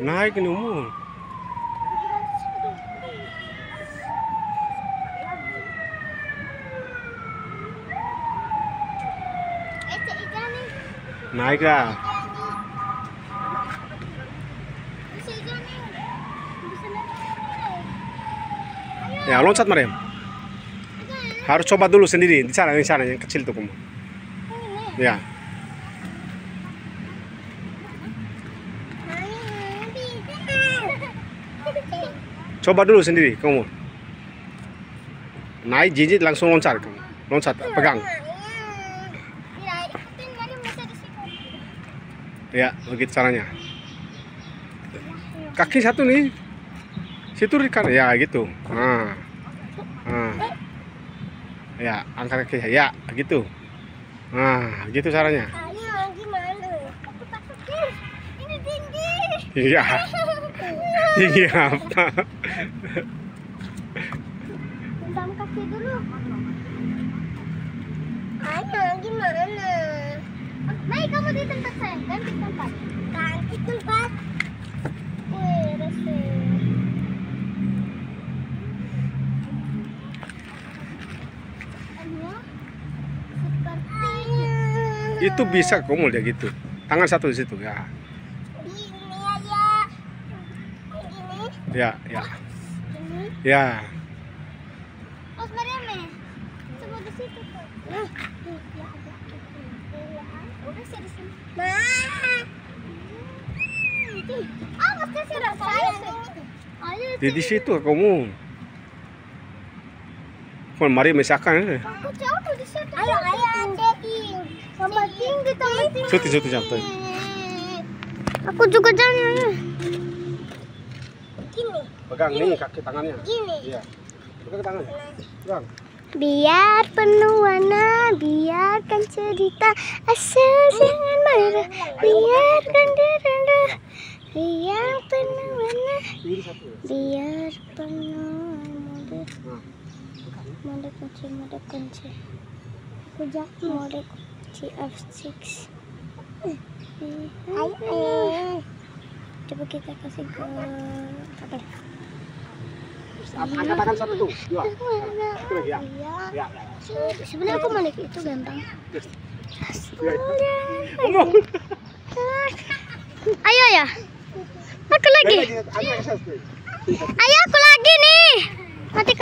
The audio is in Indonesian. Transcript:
Naik ini umum. Naik lah. Ya, loncat Mariam. Harus coba dulu sendiri di sana yang kecil tuh kamu. Ya. Coba dulu sendiri kamu. Naik jijit langsung loncat kamu. Loncat, pegang. Ya, begitu caranya. Kaki satu nih. Situ kan ya gitu. Nah. Nah. Ya, angkat kaki. Ya, gitu. Nah, gitu caranya. Ini tinggi. Iya. Tinggi apa? Bentam kaki dulu. Ayo, gimana? Baik, kamu di tempat saya. Ganti tempat. Ganti tempat. Wih, resep. Itu bisa kamu dia gitu. Tangan satu di situ ya. Ini aja. Ini. Ya, ya. Ini. Ya. Oh, sebenarnya coba di situ tuh. Nah, ya ada. Udah sih di sini. Nah. Ah, mesti sih saya. Di situ kamu. Kalau mari misalkan. Aku jauh di situ. Ayo, chatting. Tambah tinggi, tambah tinggi. Suti jatuh. Aku juga jalan. Gini. Pegang nih kaki tangannya. Gini. Iya. Pegang tangannya. Pegang. Biar penuh warna, biarkan cerita asal jangan marah, biarkan derana, biar penuh warna, biar penuh mode kunci, aku jatuh mode kunci F6. Coba kita kasih ke apa? Angkat tangan satu tuh, dua. Itu lagi ya. Ya. Sebenarnya aku balik itu gampang. Ayo ya. Aku lagi. Ayo aku lagi nih. Mati.